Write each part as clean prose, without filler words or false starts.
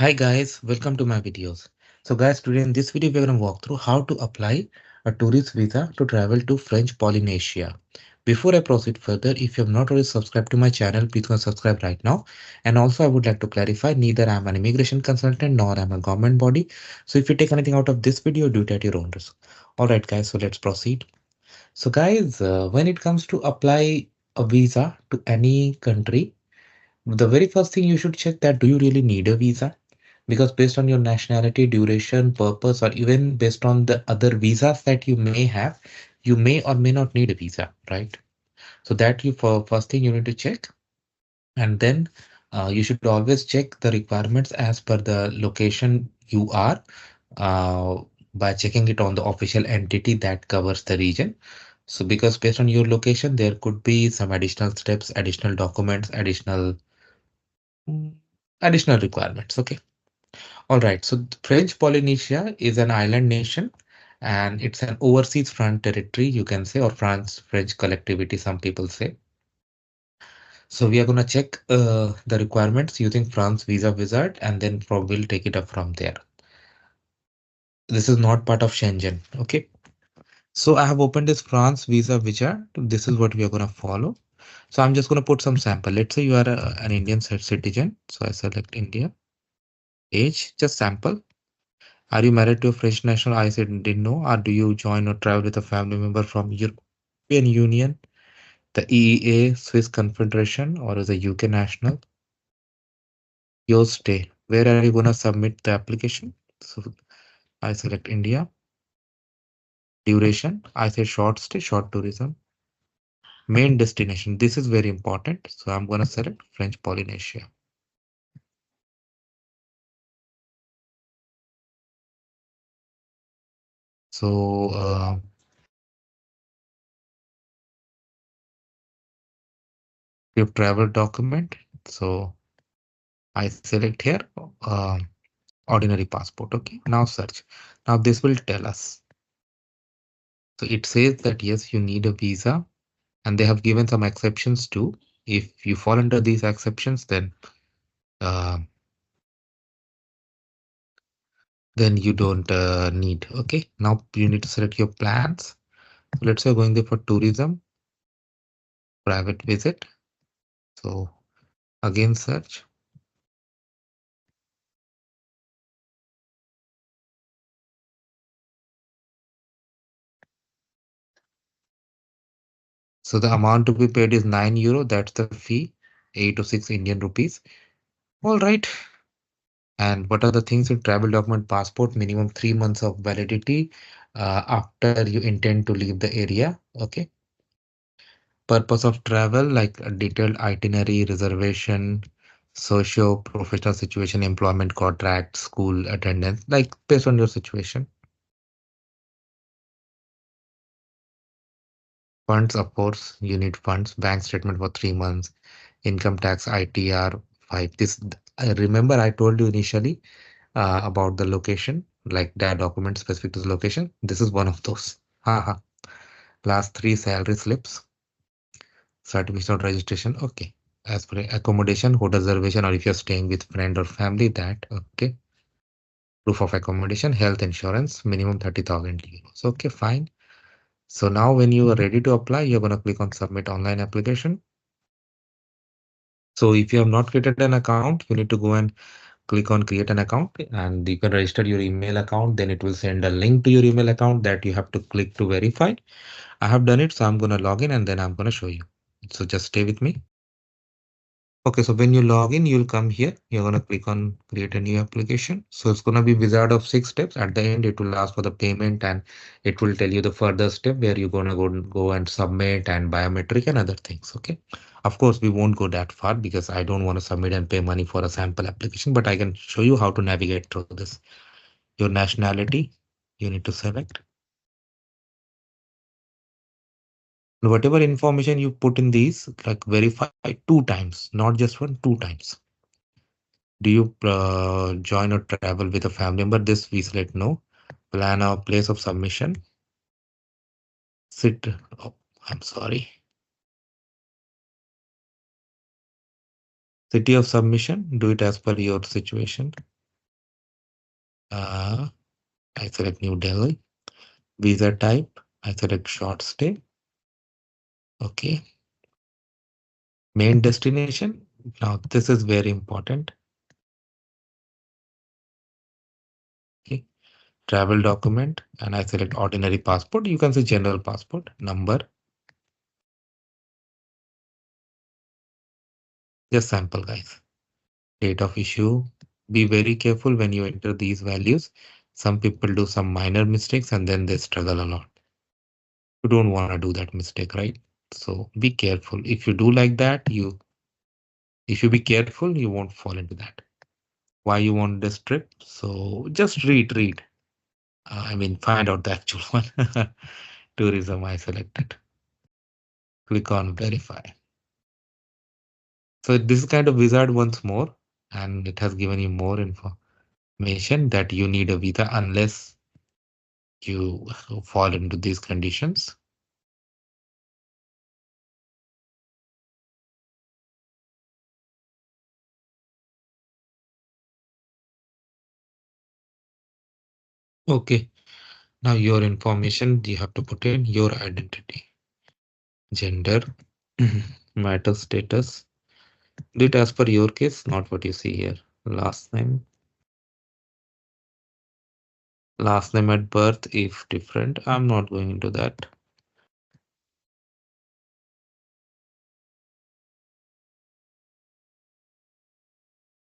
Hi guys, welcome to my videos. So guys, today in this video we're going to walk through how to apply a tourist visa to travel to French Polynesia. Before I proceed further, if you have not already subscribed to my channel, please go and subscribe right now. And also I would like to clarify, neither I am an immigration consultant nor I am a government body. So if you take anything out of this video, do it at your own risk. Alright guys, so let's proceed. So guys, when it comes to apply a visa to any country, the very first thing you should check that do you really need a visa? Because based on your nationality, duration, purpose, or even based on the other visas that you may have, you may or may not need a visa, right? So that you for first thing you need to check, and then you should always check the requirements as per the location you are uh, by checking it on the official entity that covers the region. So because based on your location, there could be some additional steps, additional documents, additional requirements. Okay. All right, so French Polynesia is an island nation and it's an overseas front territory, you can say, or France, French collectivity, some people say. So we are going to check the requirements using France Visa Wizard and then we'll take it up from there. This is not part of Schengen, okay? So I have opened this France Visa Wizard. This is what we are going to follow. So I'm just going to put some sample. Let's say you are an Indian citizen. So I select India. Age, just sample. Are you married to a French national? I said didn't know. Or do you join or travel with a family member from European Union, the EEA, Swiss Confederation, or as a UK national? Your stay. Where are you gonna submit the application? So I select India. Duration. I say short stay, short tourism. Main destination. This is very important. So I'm gonna select French Polynesia. So your travel document. So I select here. Uh, Ordinary passport. Okay, now search. Now this will tell us. So it says that yes, you need a visa, and they have given some exceptions too. If you fall under these exceptions, uh, then you don't need. Okay, now you need to select your plans. So let's say going there for tourism, private visit. So again search. So the amount to be paid is €9. That's the fee, 8 to 6 Indian rupees. All right. And what are the things in travel document? Passport, minimum 3 months of validity after you intend to leave the area. Okay. Purpose of travel, like a detailed itinerary, reservation, socio professional situation, employment contract, school attendance, like based on your situation. Funds, of course, you need funds, bank statement for 3 months, income tax, ITR 5. This, I remember I told you initially about the location, like that document specific to the location. This is one of those. Haha. Last three salary slips, certificate of registration. Okay. As per accommodation, hotel reservation, or if you're staying with friend or family, that okay. Proof of accommodation, health insurance, minimum 30,000 euros. Okay, fine. So now when you are ready to apply, you're gonna click on submit online application. So if you have not created an account, you need to go and click on create an account and you can register your email account. Then it will send a link to your email account that you have to click to verify. I have done it, so I'm gonna log in and then I'm gonna show you. So just stay with me. Okay, so when you log in, you'll come here. You're gonna click on create a new application. So it's gonna be wizard of 6 steps. At the end, it will ask for the payment and it will tell you the further step where you're gonna go and submit and biometric and other things. Okay. Of course, we won't go that far because I don't want to submit and pay money for a sample application, but I can show you how to navigate through this. Your nationality, you need to select. Whatever information you put in these, like verify 2 times, not just one, 2 times. Do you join or travel with a family member? This we select no. Plan a place of submission. Sit. Oh, I'm sorry. City of submission. Do it as per your situation. Uh, I select New Delhi. Visa type, I select short stay. Okay. Main destination. Now this is very important. Okay. Travel document, and I select ordinary passport. You can say general passport. Number, just sample guys. Date of issue. Be very careful when you enter these values. Some people do some minor mistakes and then they struggle a lot. You don't want to do that mistake, right? So be careful. If you do like that, if you be careful, you won't fall into that. Why you want this trip? So just read. I mean, find out the actual one. Tourism, I selected. Click on verify. So this is kind of wizard once more, and it has given you more information that you need a visa unless you fall into these conditions. Okay, now your information you have to put in your identity, gender, marital status. Do it as per your case, not what you see here. Last name, last name at birth, if different, I'm not going into that.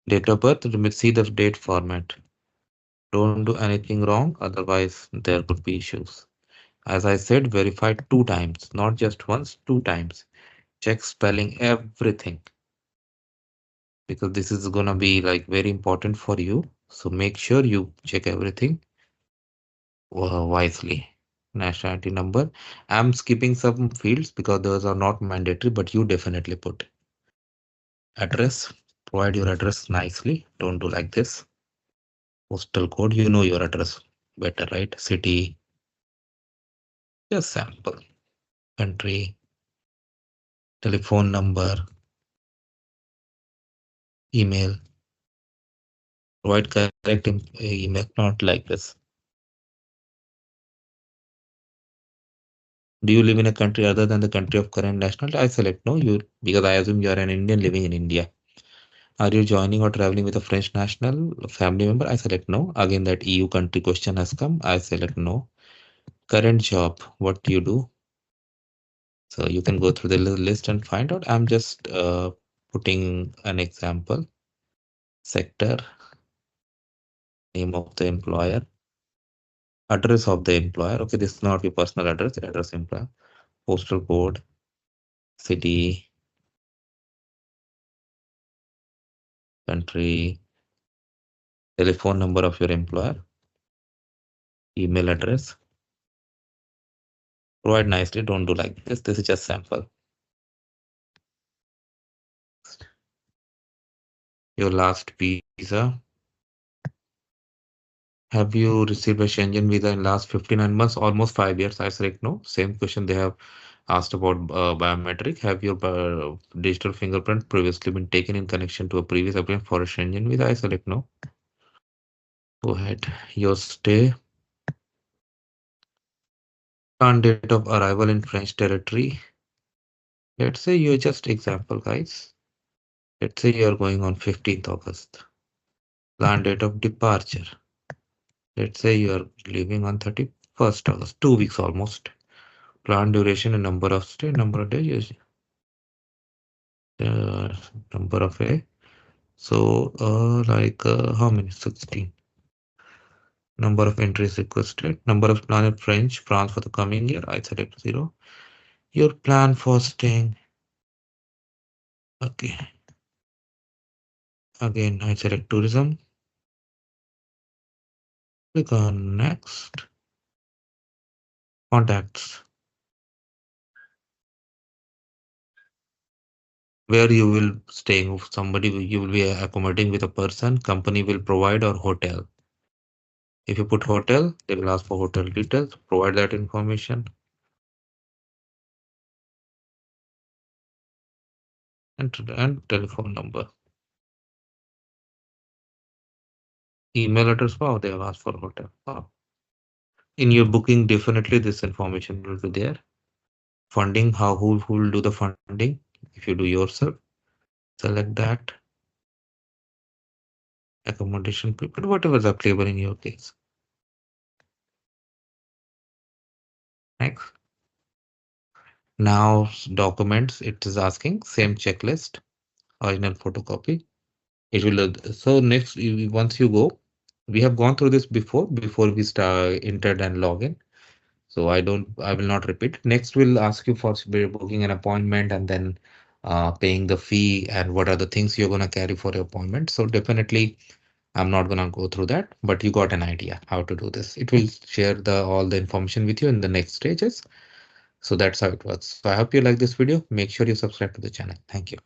Date of birth, let me see the date format. Don't do anything wrong, otherwise there could be issues. As I said, verify 2 times, not just once, 2 times. Check spelling, everything, because this is gonna be like very important for you. So make sure you check everything wisely. Nationality number. I'm skipping some fields because those are not mandatory, but you definitely put. Address. Provide your address nicely. Don't do like this. Postal code. You know your address better, right? City. Just sample. Country. Telephone number. Email. Provide correct email. Not like this. Do you live in a country other than the country of current nationality? I select no. You, because I assume you are an Indian living in India. Are you joining or traveling with a French national family member? I select no. Again, that EU country question has come. I select no. Current job, what do you do? So you can go through the list and find out. I'm just putting an example. Sector, name of the employer, address of the employer. Okay, this is not your personal address, address employer, postal code, city, country, telephone number of your employer, email address. Provide nicely. Don't do like this. This is just sample. Your last visa. Have you received a Schengen visa in last 59 months, almost 5 years? I select no. Same question they have asked about biometric. Have your digital fingerprint previously been taken in connection to a previous application for a Schengen visa? I select no. Go ahead. Your stay, and date of arrival in French territory. Let's say you're just example, guys. Let's say you're going on 15th August. Plan date of departure. Let's say you are leaving on 31st August, 2 weeks almost. Plan duration and number of stay, number of days, uh, number of a. So, how many? 16. Number of entries requested. Number of planted France for the coming year. I select 0. Your plan for staying. Okay. Again, I select tourism. Click on next. Contacts. Where you will staying with somebody, you will be accommodating with a person, company will provide, or hotel. If you put hotel, they will ask for hotel details. Provide that information, and telephone number. Email address. Wow, they have asked for hotel. Wow. In your booking, definitely this information will be there. Funding, how who will do the funding? If you do yourself, select that. Accommodation prepared, whatever is applicable in your case. Next. Now documents, it is asking same checklist, original photocopy. It will so next once you go, we have gone through this before we start entered and login. So I will not repeat. Next we'll ask you for booking an appointment and then paying the fee and what are the things you're gonna carry for your appointment. So definitely I'm not gonna go through that, but you got an idea how to do this. It will share the all the information with you in the next stages. So that's how it works. So I hope you like this video. Make sure you subscribe to the channel. Thank you.